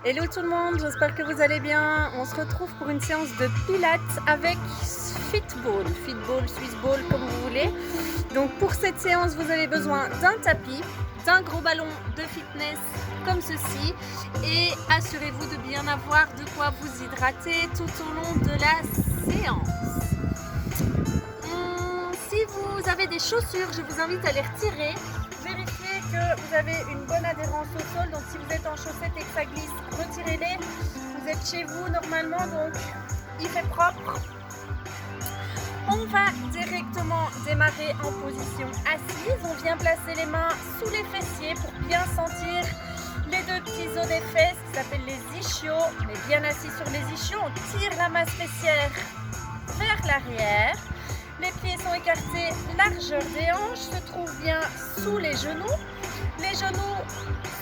Hello tout le monde, j'espère que vous allez bien. On se retrouve pour une séance de pilates avec Fitball, Swissball comme vous voulez. Donc pour cette séance, vous avez besoin d'un tapis, d'un gros ballon de fitness comme ceci et assurez-vous de bien avoir de quoi vous hydrater tout au long de la séance. Si vous avez des chaussures, je vous invite à les retirer. Vérifiez que vous avez une bonne adhérence au sol. Donc si vous êtes en chaussettes et que ça glisse, retirez-les. Vous êtes chez vous normalement, donc il fait propre. On va directement démarrer en position assise. On vient placer les mains sous les fessiers pour bien sentir les deux petits os des fesses qui s'appellent les ischios. On est bien assis sur les ischios. On tire la masse fessière vers l'arrière. Les pieds sont écartés, largeur des hanches se trouve bien sous les genoux. Les genoux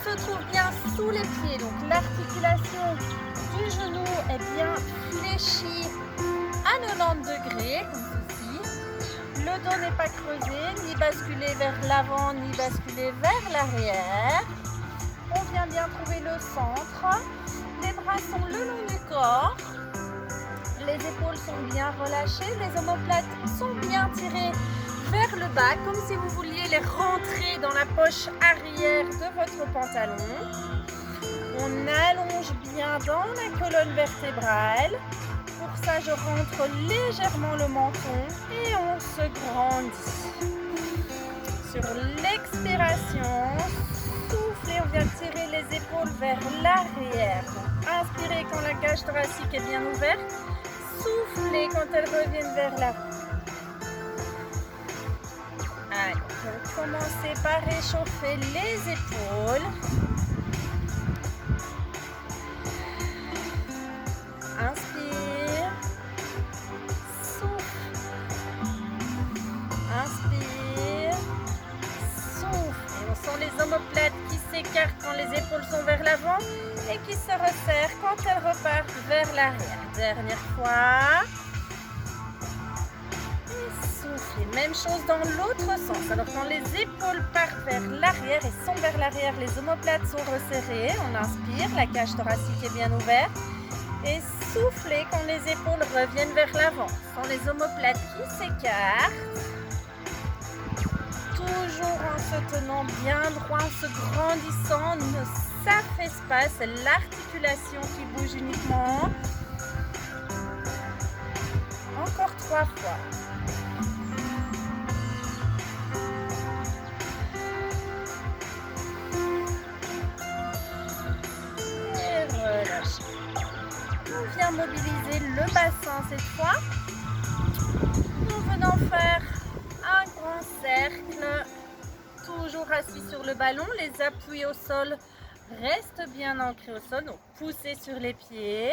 se trouvent bien sous les pieds. Donc l'articulation du genou est bien fléchie à 90 degrés, comme ceci. Le dos n'est pas creusé, ni basculé vers l'avant, ni basculé vers l'arrière. On vient bien trouver le centre. Les bras sont le long du corps. Les épaules sont bien relâchées, les omoplates sont bien tirées vers le bas, comme si vous vouliez les rentrer dans la poche arrière de votre pantalon. On allonge bien dans la colonne vertébrale. Pour ça, je rentre légèrement le menton et on se grandit. Sur l'expiration, soufflez, on vient tirer les épaules vers l'arrière. Inspirez quand la cage thoracique est bien ouverte. Soufflez quand elles reviennent vers l'avant. Allez, on va commencer par réchauffer les épaules. Inspire. Souffle. Inspire. Souffle. Et on sent les omoplates qui s'écartent quand les épaules sont vers l'avant et qui se resserrent quand elles repartent vers l'arrière. Dernière fois. Et soufflez. Même chose dans l'autre sens. Alors quand les épaules partent vers l'arrière et sont vers l'arrière, les omoplates sont resserrées. On inspire, la cage thoracique est bien ouverte. Et soufflez quand les épaules reviennent vers l'avant. Sans les omoplates qui s'écartent. Toujours en se tenant bien droit, en se grandissant, ne s'affaisse pas, c'est l'articulation qui bouge uniquement. Encore 3 fois. Et relâchez. On vient mobiliser le bassin cette fois. En venant faire un grand cercle, toujours assis sur le ballon, les appuis au sol restent bien ancrés au sol, donc poussez sur les pieds.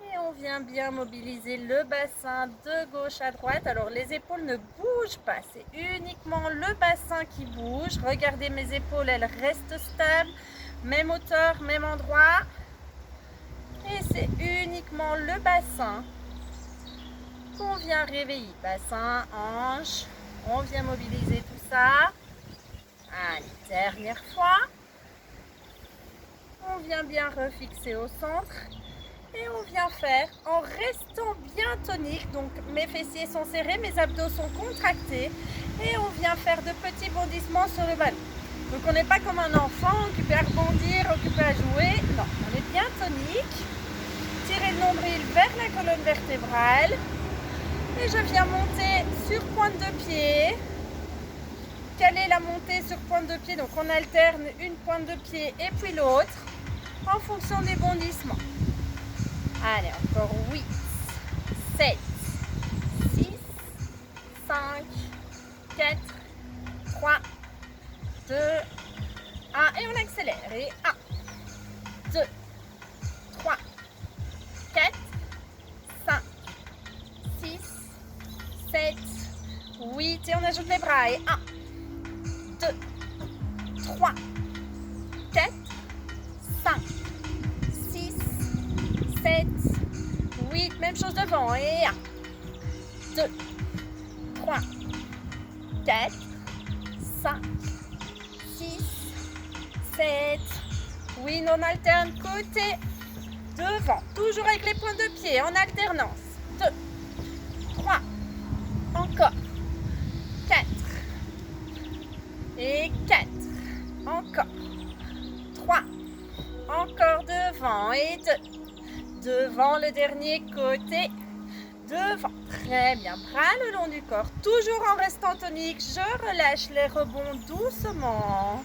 Et on vient bien mobiliser le bassin de gauche à droite. Alors les épaules ne bougent pas, c'est uniquement le bassin qui bouge. Regardez mes épaules, elles restent stables, même hauteur, même endroit. Et c'est uniquement le bassin qu'on vient réveiller. Bassin, hanche, on vient mobiliser tout ça. Allez, dernière fois. On vient bien refixer au centre. Et on vient faire en restant bien tonique. Donc mes fessiers sont serrés, mes abdos sont contractés. Et on vient faire de petits bondissements sur le ballon. Donc on n'est pas comme un enfant occupé à rebondir, occupé à jouer. Non, on est bien tonique. Tirez le nombril vers la colonne vertébrale. Et je viens monter sur pointe de pied. Caler la montée sur pointe de pied. Donc on alterne une pointe de pied et puis l'autre en fonction des bondissements. Allez, encore 8, 7, 6, 5, 4, 3, 2, 1. Et on accélère. Et 1, 2, 3, 4, 5, 6, 7, 8. Et on ajoute les bras. Et 1, 2, 3, 4, 5, 6, 7, 8. Même chose devant. Et 1, 2, 3, 4, 5, 6, 7, 8. Twin, on alterne côté, devant. Toujours avec les pointes de pied en alternance. 2, 3, encore. 4. Et 4. Encore. 3. Encore devant et 2. Devant le dernier côté. Devant. Très bien. Bras le long du corps. Toujours en restant tonique. Je relâche les rebonds doucement.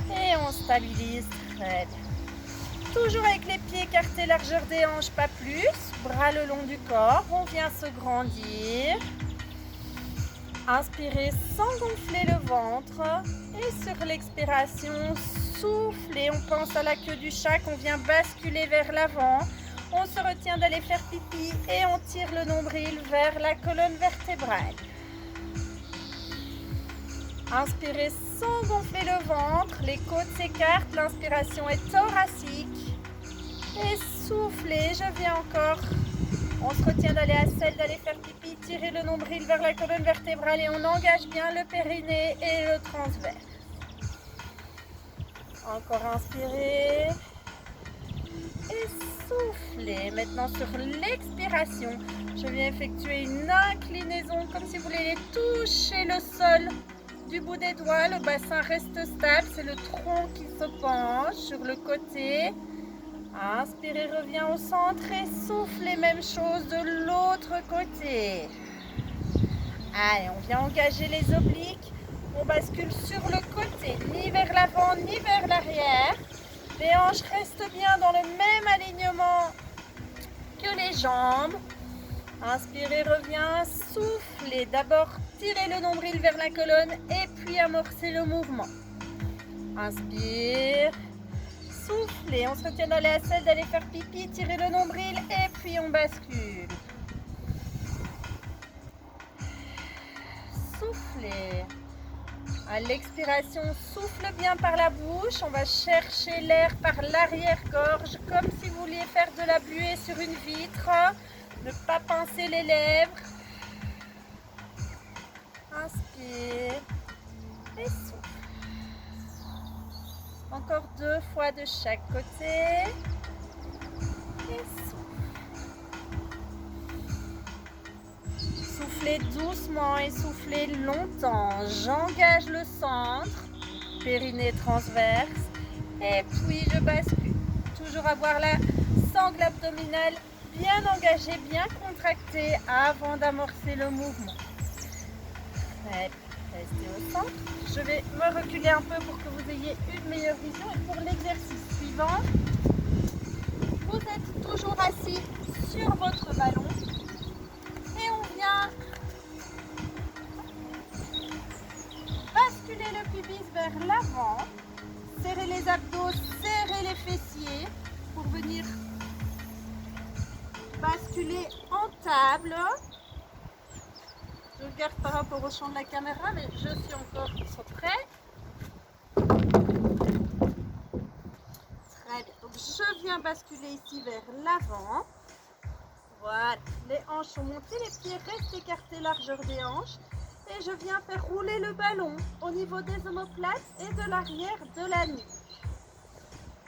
Et on stabilise. Très bien. Toujours avec les pieds écartés, largeur des hanches, pas plus. Bras le long du corps. On vient se grandir. Inspirez sans gonfler le ventre. Et sur l'expiration, soufflez. On pense à la queue du chat qu'on vient basculer vers l'avant. On se retient d'aller faire pipi et on tire le nombril vers la colonne vertébrale. Inspirez sans gonfler le ventre. Les côtes s'écartent. L'inspiration est thoracique. Et soufflez. Je viens encore. On se retient d'aller à celle d'aller faire pipi. Tirez le nombril vers la colonne vertébrale et on engage bien le périnée et le transverse. Encore inspirez. Et soufflez. Maintenant sur l'expiration, je viens effectuer une inclinaison comme si vous vouliez toucher le sol du bout des doigts. Le bassin reste stable, c'est le tronc qui se penche sur le côté. Inspirez, reviens au centre et soufflez, même chose de l'autre côté. Allez, on vient engager les obliques. On bascule sur le côté, ni vers l'avant, ni vers l'arrière. Les hanches restent bien dans le même alignement que les jambes. Inspirez, reviens, soufflez. D'abord, tirez le nombril vers la colonne et puis amorcez le mouvement. Inspire, soufflez. On se retient dans les selles d'aller faire pipi, tirez le nombril et puis on bascule. Soufflez. À l'expiration, souffle bien par la bouche. On va chercher l'air par l'arrière-gorge, comme si vous vouliez faire de la buée sur une vitre. Ne pas pincer les lèvres. Inspire et souffle. Encore 2 fois de chaque côté. Et souffle. Soufflez doucement et soufflez longtemps. J'engage le centre, périnée transverse. Et puis je bascule. Toujours avoir la sangle abdominale bien engagée, bien contractée avant d'amorcer le mouvement. Restez au centre. Je vais me reculer un peu pour que vous ayez une meilleure vision. Et pour l'exercice suivant, vous êtes toujours assis sur votre ballon. Et on vient basculer le pubis vers l'avant. Serrez les abdos, serrez les fessiers pour venir basculer en table. Je regarde par rapport au champ de la caméra, mais je suis encore prêt. Très bien. Donc je viens basculer ici vers l'avant. Voilà. Les hanches sont montées, les pieds restent écartés, largeur des hanches. Et je viens faire rouler le ballon au niveau des omoplates et de l'arrière de la nuque.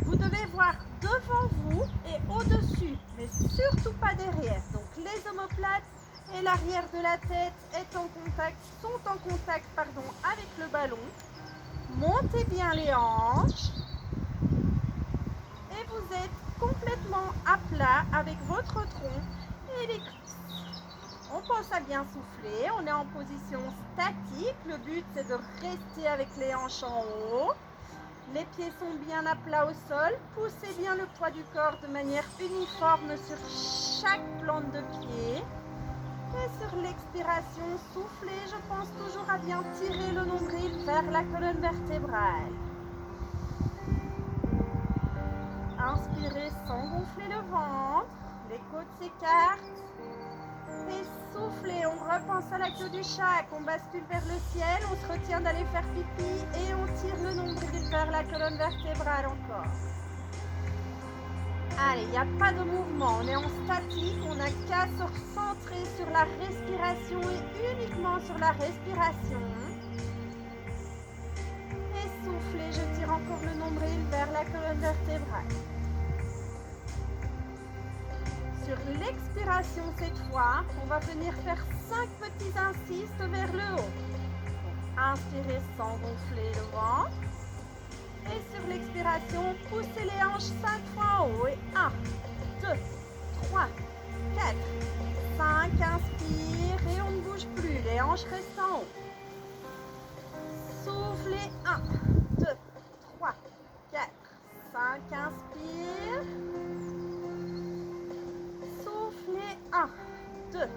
Vous devez voir devant vous et au-dessus, mais surtout pas derrière. Donc les omoplates et l'arrière de la tête sont en contact avec le ballon. Montez bien les hanches et vous êtes complètement à plat avec votre tronc et les cuisses. On pense à bien souffler, on est en position statique. Le but c'est de rester avec les hanches en haut. Les pieds sont bien à plat au sol. Poussez bien le poids du corps de manière uniforme sur chaque plante de pied. Et sur l'expiration, soufflez. Je pense toujours à bien tirer le nombril vers la colonne vertébrale. Inspirez sans gonfler le ventre. Les côtes s'écartent. Et soufflez. On repense à la queue du chat. On bascule vers le ciel. On se retient d'aller faire pipi. Et on tire le nombril vers la colonne vertébrale encore. Allez, il n'y a pas de mouvement, on est en statique, on n'a qu'à se recentrer sur la respiration et uniquement sur la respiration. Et soufflez, je tire encore le nombril colonne vertébrale. Sur l'expiration cette fois, on va venir faire 5 petits insistes vers le haut. Inspirez sans gonfler le ventre. Et sur l'expiration, poussez les hanches 5 fois en haut. Et 1, 2, 3, 4, 5. Inspire et on ne bouge plus. Les hanches restent en haut. Soufflez. 1, 2, 3, 4, 5. Inspire. Soufflez. 1, 2,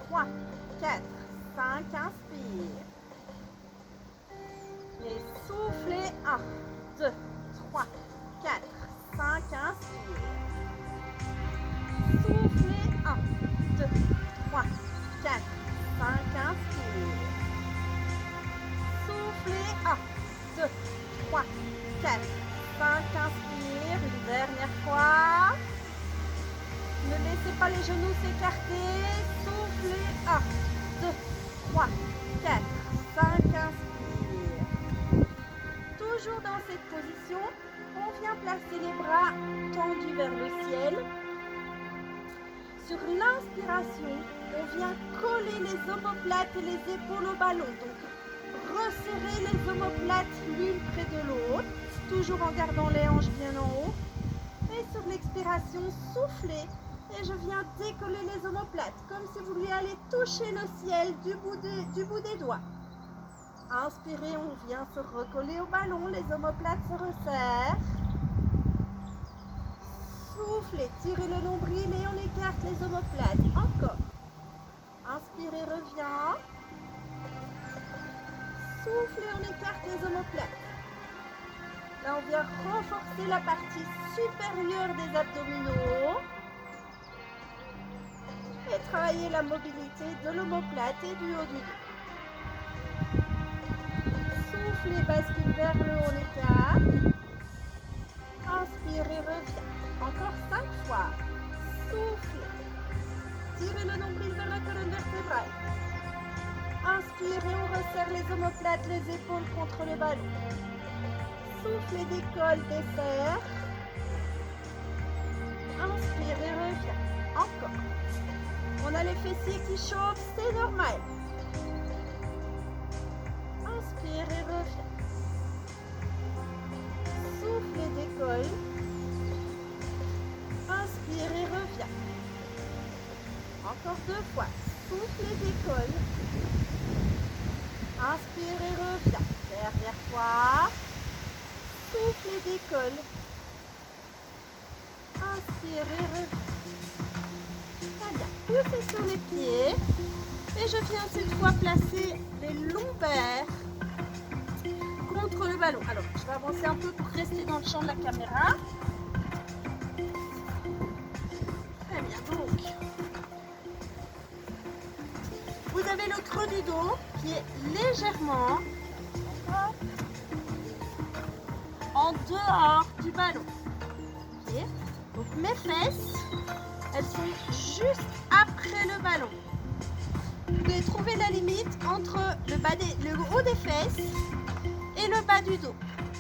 3, 4, 5. Inspire. Et soufflez. 1, 2, 3, 4, 5. Inspire. Soufflez. 1, 2, 3, 4, 5. Inspire. Soufflez. 1, 2, 3, 4, 5. Inspire. Une dernière fois. Ne laissez pas les genoux s'écarter. Soufflez. 1, 2, 3, 4, 5. Inspire. Toujours dans cette position, on vient placer les bras tendus vers le ciel. Sur l'inspiration, on vient coller les omoplates et les épaules au ballon. Donc, resserrez les omoplates l'une près de l'autre, toujours en gardant les hanches bien en haut. Et sur l'expiration, soufflez et je viens décoller les omoplates, comme si vous vouliez aller toucher le ciel du bout des doigts. Inspirez, on vient se recoller au ballon, les omoplates se resserrent. Soufflez, tirez le nombril et on écarte les omoplates. Encore. Inspirez, revient. Soufflez, on écarte les omoplates. Là, on vient renforcer la partie supérieure des abdominaux. Et travailler la mobilité de l'omoplate et du haut du dos. Soufflez, bascule vers le haut, on écarte. Inspirez, revient. Encore 5 fois. Soufflez. Tirez le nombril vers la colonne vertébrale. Inspirez, on resserre les omoplates, les épaules contre le ballon. Soufflez, décolle, desserre. Inspirez, revient. Encore. On a les fessiers qui chauffent, c'est normal. Inspirez, revient. Soufflez, décolle. Inspirez, revient. Encore 2 fois. Soufflez, décolle. Inspirez, revient. Dernière fois. Soufflez, décolle. Inspirez, revient. Très bien. Poussez sur les pieds. Et je viens cette fois placer les lombaires contre le ballon. Alors, je vais avancer un peu pour rester dans le champ de la caméra. Très bien. Donc, vous avez le creux du dos qui est légèrement en dehors du ballon. Okay. Donc, mes fesses, elles sont juste après le ballon. Vous pouvez trouver la limite entre le haut des fesses et le bas du dos.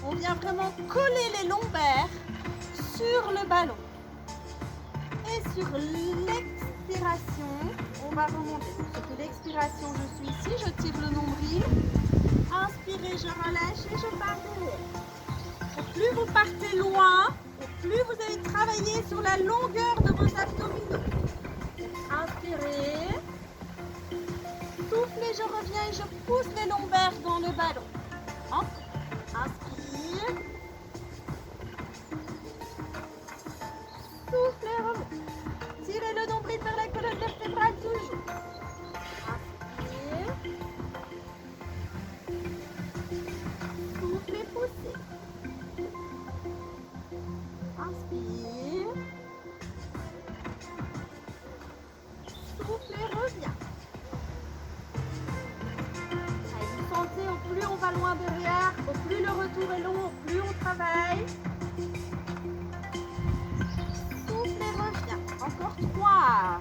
On vient vraiment coller les lombaires sur le ballon. Et sur l'expiration, on va remonter. Sur l'expiration, je suis ici, je tire le nombril. Inspirez, je relâche et je pars derrière. Au plus vous partez loin, au plus vous allez travailler sur la longueur de vos abdominaux. Inspirez. Soufflez, je reviens et je pousse les lombaires dans le ballon. Inspire. Soufflez, revenez. Tirez le nombril vers la colonne vertébrale toujours. Inspire. Soufflez, poussez. Inspire. Soufflez, reviens. Au plus on va loin derrière, au plus le retour est long, au plus on travaille. Soufflez, reviens. Encore 3.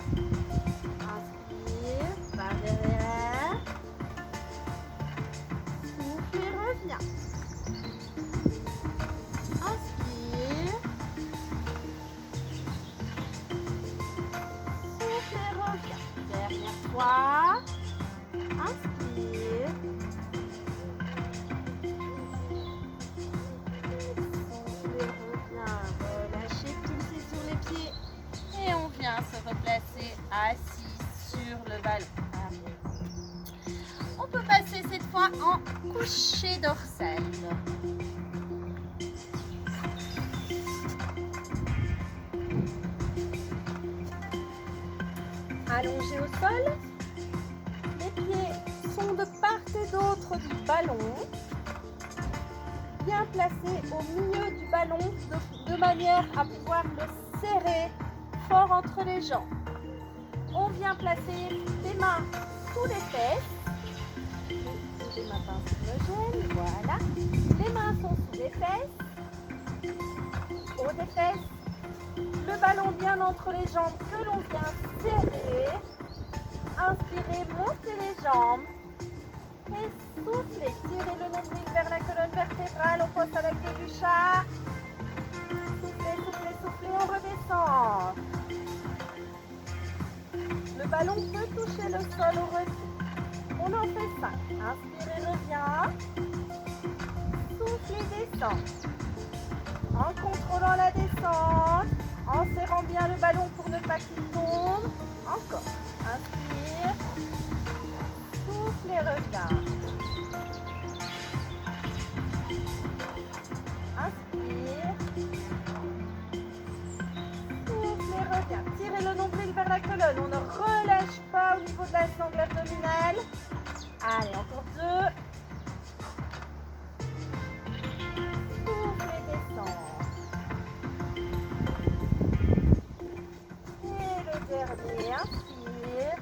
Inspire, par derrière. Soufflez, reviens. Inspire. crochet dorsal. Allongé au sol, les pieds sont de part et d'autre du ballon, bien placés au milieu du ballon de manière à pouvoir le serrer fort entre les jambes. On vient placer les mains sous les fesses. J'ai ma pince qui me gêne, voilà. Les mains sont sous les fesses, haut des fesses. Le ballon bien entre les jambes que l'on vient serrer. Inspirez, montez les jambes. Et soufflez, tirez le nombril vers la colonne vertébrale, on pose à la clé du chat. Soufflez, soufflez, soufflez, on redescend. Le ballon peut toucher le sol au retour. On en fait 5. Inspirez, revient. Soufflez, descend. En contrôlant la descente, en serrant bien le ballon pour ne pas qu'il tombe. Encore. Inspire. Souffle et reviens. Inspire. Souffle et reviens. Tirez le nombril vers la colonne. On ne relâche pas au niveau de la sangle abdominale. Allez, encore 2. Souffle et descend. Et le dernier, inspire.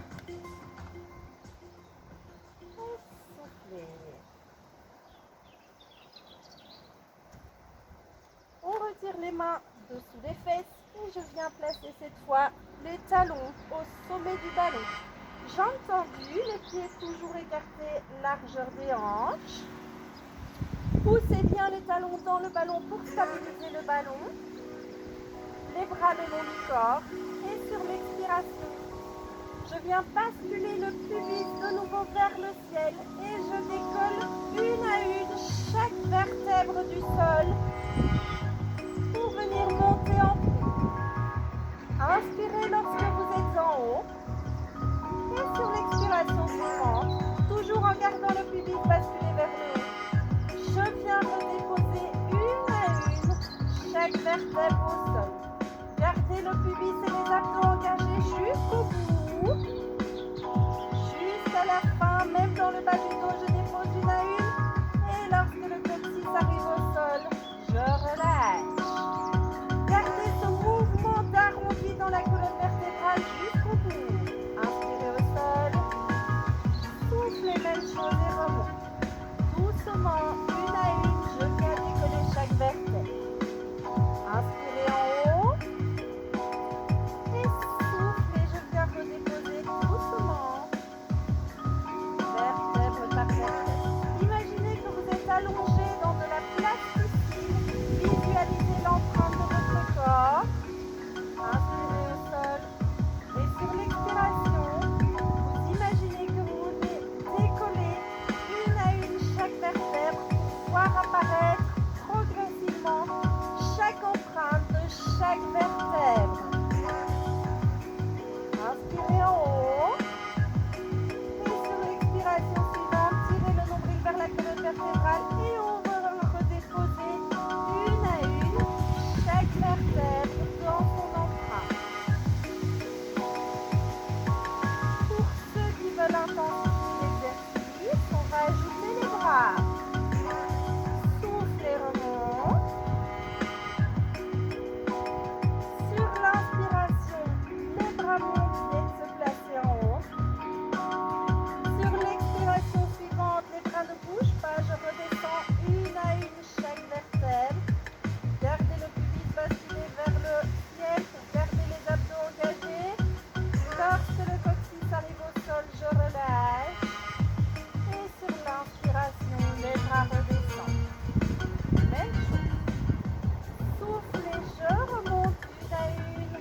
On retire les mains dessous les fesses et je viens placer cette fois les talons au sommet du ballon. Jambes tendues, les pieds toujours écartés, largeur des hanches. Poussez bien les talons dans le ballon pour stabiliser le ballon. Les bras le long du corps et sur l'expiration, je viens basculer le pubis de nouveau vers le ciel et je décolle une à une chaque vertèbre du sol pour venir monter en haut. Inspirez lorsque vous êtes en haut et sur l'expiration suivante, toujours en gardant le pubis basculé vers le haut, je viens redéposer une à une chaque vertèbre au sol. Gardez le pubis et les abdos engagés jusqu'au bout. Jusqu'à la fin, même dans le bas du dos, je dépose une à une. Et lorsque le coccyx arrive au sol, je relâche. Gardez ce mouvement d'arrondi dans la colonne vertébrale jusqu'au bout. Inspirez au sol. Soufflez, même chose et remonte. Doucement, une à une, je viens décoller chaque vertèbre. Inspirez en haut. Et soufflez, je viens redéposer doucement. Vertèbre par vertèbre. Imaginez que vous êtes allongé dans de la plasticine. Visualisez l'empreinte de votre corps. Inspirez au sol. Et sur l'expiration, vous imaginez que vous décollez une à une chaque vertèbre pour voir apparaître progressivement chaque empreinte de chaque vertèbre. Inspirez en haut. Et sur l'expiration suivante, tirez le nombril vers la colonne vertébrale et on va redéposer une à une chaque vertèbre dans son empreinte. Pour ceux qui veulent intensifier l'exercice, on va ajouter les bras. Souffle et remonte. Sur l'inspiration, les bras montent, viennent se placer en haut. Sur l'expiration suivante, les bras ne bougent pas, je redescends une à une chaque vertèbre. Gardez le pubis basculé vers le ciel pour garder les abdos engagés. Lorsque le coccyx arrive au sol, je relâche. Et sur l'inspiration, les bras redescendent. Même chose. Soufflez, je remonte une à une.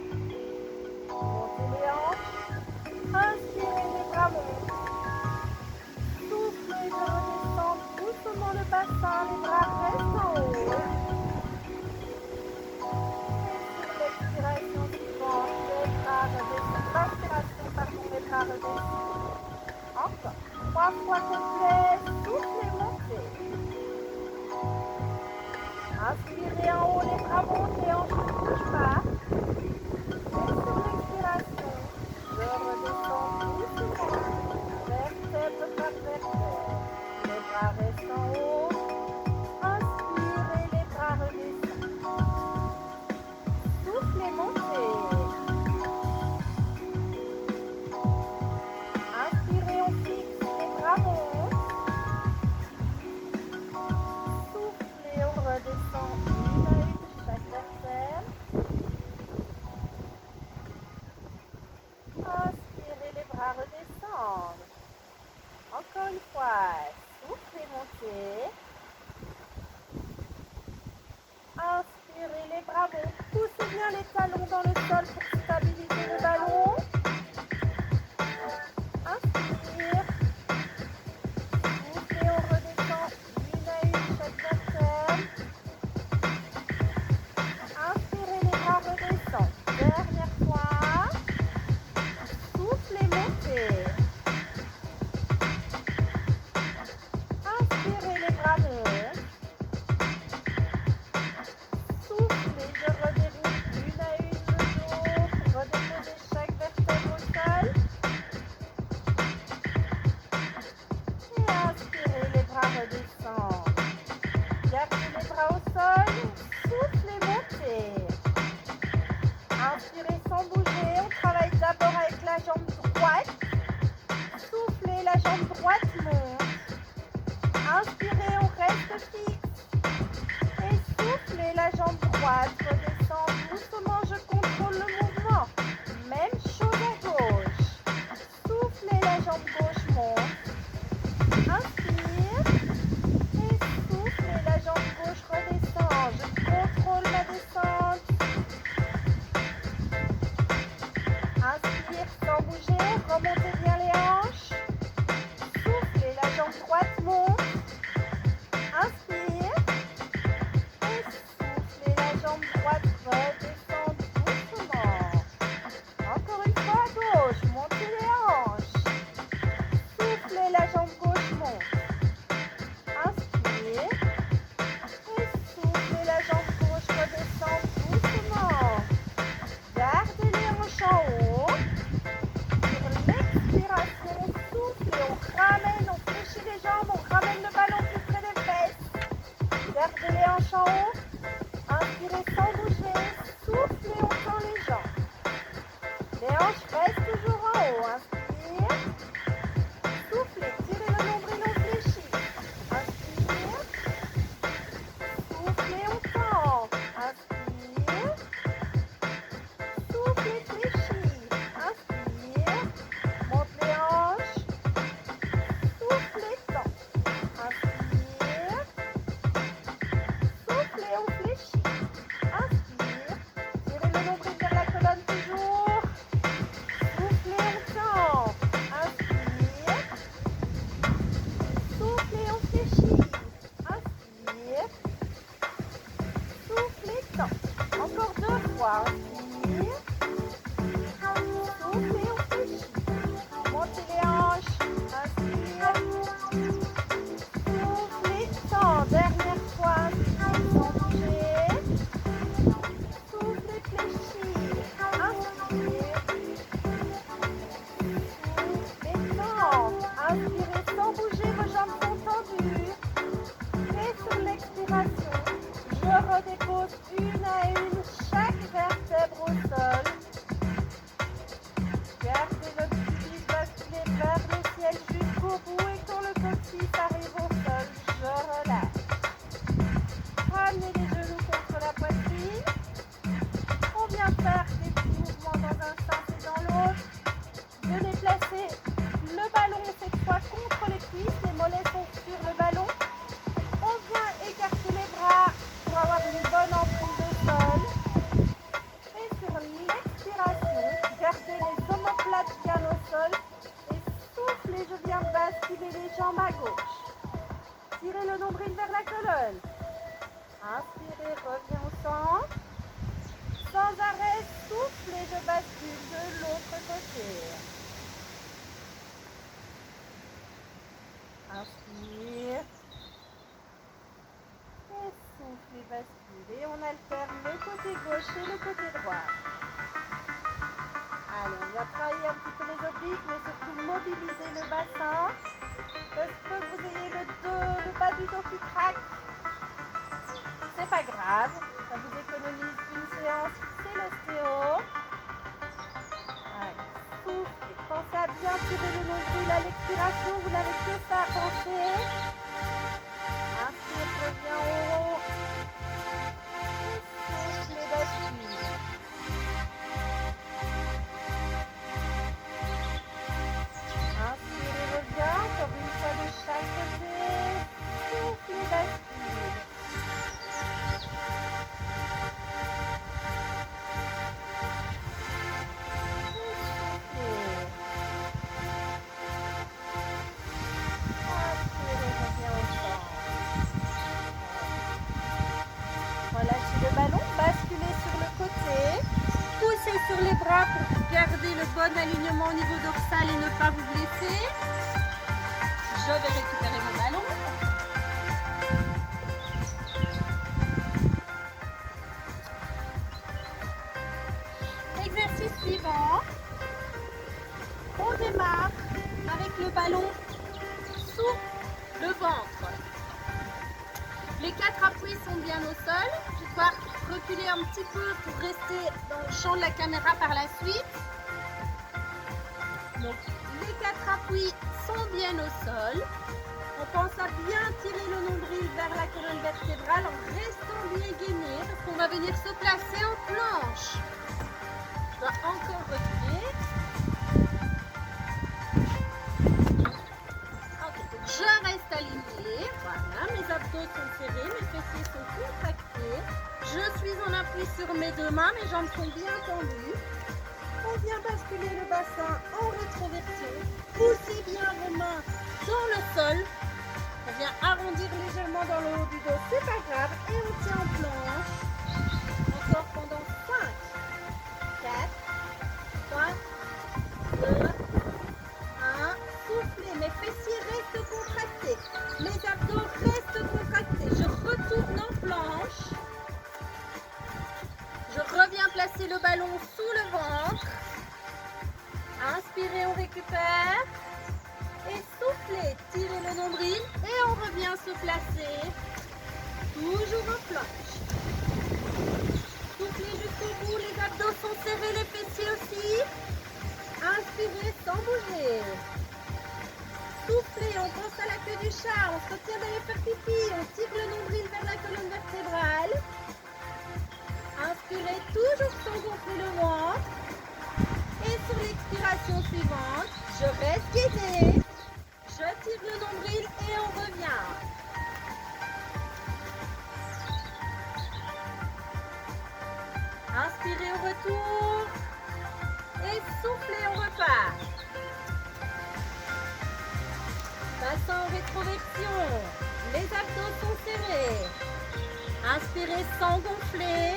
Montez les hanches. Inspirez, les bras montent. Soufflez, je redescends doucement le bassin, les bras restent en haut. Et sur l'expiration suivante, les bras redescendent. L'inspiration, pardon, les bras redescendent. Encore. 3 fois complet. Soufflez, montez. bras montent, les hanches ne bougent pas. Et sur l'expiration, je redescends doucement, vertèbre par vertèbre. Les bras restent en haut. Inspirez, les bras redescendent. Soufflez, montez. Inspirez, on fixe, les bras montent. Soufflez, on redescend une à une chaque vertèbre. Inspirez, les bras redescendent. Encore une fois, soufflez, montez. Inspirez, les bras montent. Poussez bien les talons dans le sol pour stabiliser le ballon. Inspire. Soufflez, on redescend une à une chaque vertèbre. Inspirez, les bras redescendent. Dernière fois. Soufflez, montez. Inspirez, les bras montent. Soufflez, je redéroule une à une le dos pour redéposer chaque vertèbre au sol. Et inspirez, les bras redescendent. Gardez les bras au sol. Soufflez, montez. Inspirez sans bouger. On travaille d'abord avec la jambe droite. Soufflez, la jambe droite monte. Inspirez, on reste fixe. Et soufflez, la jambe droite redescend doucement. Je contrôle le mouvement. Même chose à gauche. Soufflez, la jambe gauche monte. Inspire. Et soufflez, la jambe gauche redescend. Je contrôle la descente. Inspire sans bouger. Remontez bien les hanches. Soufflez, la jambe droite monte. Inspire. Et soufflez, la jambe droite redescend doucement. Encore une fois à gauche. Montez les hanches. Soufflez, la jambe gauche monte. Inspire. Et soufflez, la jambe gauche redescend doucement. Gardez les hanches en haut. Sur l'expiration, on souffle et on ramène, on fléchit les jambes, on ramène le ballon plus près des fesses. Gardez les hanches en haut. Inspirez sans bouger. Soufflez, on tend les jambes. Les hanches restent toujours en haut. Inspire. Soufflez, tirez le nombril, on fléchit. Inspire. Soufflez, on tend. Inspire. Soufflez, fléchis. Inspire. Monte les hanches. Soufflez, tend. Inspire. Soufflez, on fléchit. Inspire. Tirez le nombril vers la colonne toujours. Soufflez, on tend. Inspire. Soufflez, on fléchit. Inspire. Soufflez, tend. Encore 2 fois. Inspire. Soufflez, on fléchit. Montez les hanches. Inspire. Soufflez, tend. Dernière fois. Inspire sans bouger. Soufflez, fléchis. Inspire. Soufflez, tend. Inspirez sans bouger. Vos jambes sont tendues. Et sur l'expiration, je redépose une à une chaque vertèbre au sol. Gardez votre pubis basculé vers le ciel jusqu'au bout et quand le coccyx arrive au sol, je relâche. Ramenez les genoux contre la poitrine. On vient faire des petits mouvements dans un sens et dans l'autre. Venez placer le ballon cette fois contre les cuisses. Les mollets sont sur le ballon. On vient écarter les bras pour avoir une bonne emprise de sol. Et sur l'expiration, gardez les omoplates bien au sol. Et soufflez, je viens basculer les jambes à gauche. Tirez le nombril vers la colonne. Inspirez, revenez au centre. Sans arrêt, soufflez, je bascule de l'autre côté. Inspire. Et soufflez, basculez. On alterne le côté gauche et le côté droit. Allez, on va travailler un petit peu les obliques, mais surtout mobiliser le bassin. Parce que vous ayez le bas du dos qui craque. C'est pas grave, ça vous économise une séance, c'est l'ostéo. Allez, soufflez. Pensez à bien tirer le nombril à l'expiration, vous n'avez que ça à penser. Inspire, reviens en haut. Et soufflez, bascule. Inspire, reviens, encore une fois de chaque côté. Soufflez, bascule. Relâchez le ballon, basculez sur le côté, poussez sur les bras pour garder le bon alignement au niveau dorsal et ne pas vous blesser. Je vais récupérer mon ballon. Exercice suivant. On démarre avec le ballon sous le ventre. Les 4 appuis sont bien au sol. Je dois reculer un petit peu pour rester dans le champ de la caméra par la suite. Donc, les 4 appuis sont bien au sol. On pense à bien tirer le nombril vers la colonne vertébrale en restant bien gainé parce qu'on va venir se placer en planche. Je dois encore reculer. Je reste alignée, voilà, mes abdos sont serrés, mes fessiers sont contractés. Je suis en appui sur mes deux mains, mes jambes sont bien tendues. On vient basculer le bassin en rétroversion. Poussez bien vos mains dans le sol. On vient arrondir légèrement dans le haut du dos, c'est pas grave. Et on tient en planche. Encore pendant 5, 4, 3, 2, 1. Soufflez, mes fessiers restent contractés. Mes abdos restent contractés. Je retourne en planche. Je reviens placer le ballon sous le ventre. Inspirez, on récupère. Et soufflez, tirez le nombril et on revient se placer. Toujours en planche. Soufflez jusqu'au bout, les abdos sont serrés, les fessiers aussi. Inspirez sans bouger. Soufflez, on pense à la queue du chat, on se retient d'aller faire pipi, on tire le nombril vers la colonne vertébrale. Inspirez toujours sans gonfler le ventre. Et sur l'expiration suivante, je reste gainée, je tire le nombril et on revient. Inspirez au retour. Et soufflez, on repart. Bassin en rétroversion, les abdos sont serrés. Inspirez sans gonfler.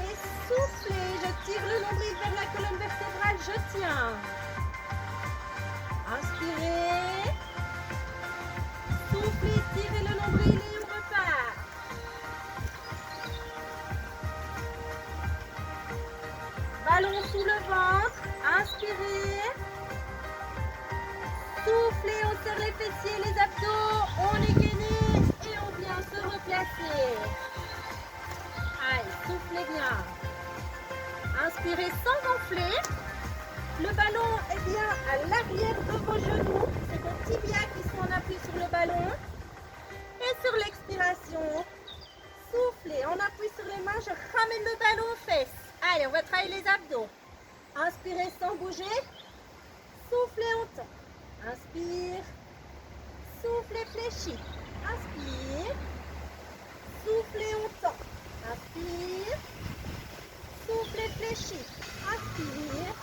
Et soufflez, je tire le nombril vers la colonne vertébrale, je tiens. Inspirez. Soufflez, tirez le nombril et on repart. Ballon sous le ventre, inspirez. Soufflez, on serre les fessiers, les abdos, on est gainé et on vient se replacer. Allez, soufflez bien. Inspirez sans gonfler. Le ballon est bien à l'arrière de vos genoux. C'est vos tibias qui sont en appui sur le ballon. Et sur l'expiration, soufflez, on appuie sur les mains, je ramène le ballon aux fesses. Allez, on va travailler les abdos. Inspirez sans bouger. Soufflez, on tend. Inspire, soufflez, fléchis. Inspire, soufflez, on tend. Inspire, soufflez, fléchis. Inspire,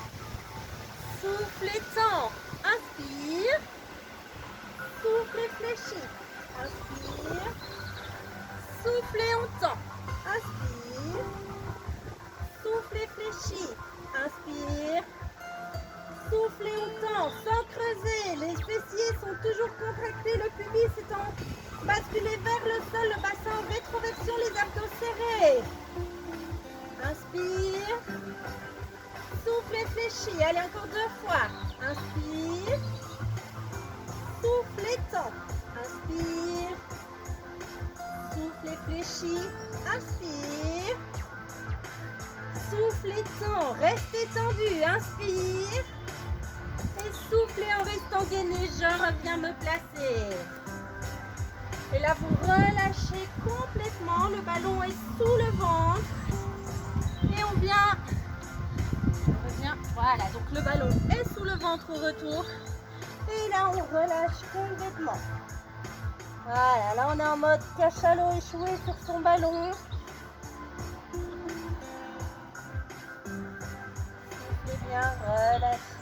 soufflez, tend. Inspire, soufflez, fléchis. Inspire, soufflez, on tend. Inspire, soufflez, fléchis. Inspire. Soufflez autant, sans creuser. Les fessiers sont toujours contractés. Le pubis est en basculé vers le sol. Le bassin en rétroversion. Les abdos Prêt? Inspire. Souffle et fléchis. Allez, encore 2 fois. Inspire. Souffle et tend. Inspire. Souffle et fléchis. Inspire. Souffle et tend. Restez tendu. Inspire. Et soufflez en restant gainé. Je reviens me placer. Et là, vous relâchez complètement. Le ballon est sous le ventre. Et on vient. On revient. Voilà, donc le ballon est sous le ventre au retour. Et là, on relâche complètement. Voilà, là, on est en mode cachalot échoué sur son ballon. Soufflez bien, relâchez.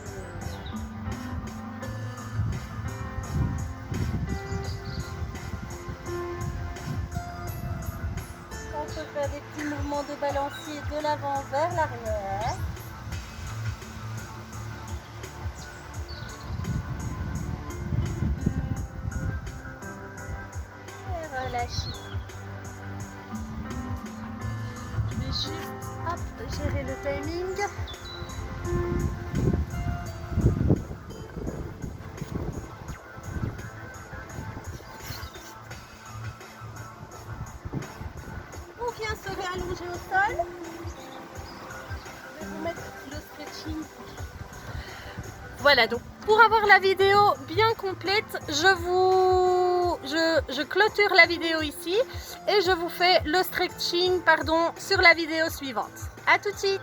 On peut faire des petits mouvements de balancier de l'avant vers l'arrière. Et relâchez. Je vais juste gérer le timing. On vient se réallonger au sol. Je vais vous mettre le stretching. Voilà, donc pour avoir la vidéo bien complète, je clôture la vidéo ici et je vous fais le stretching sur la vidéo suivante. À tout de suite.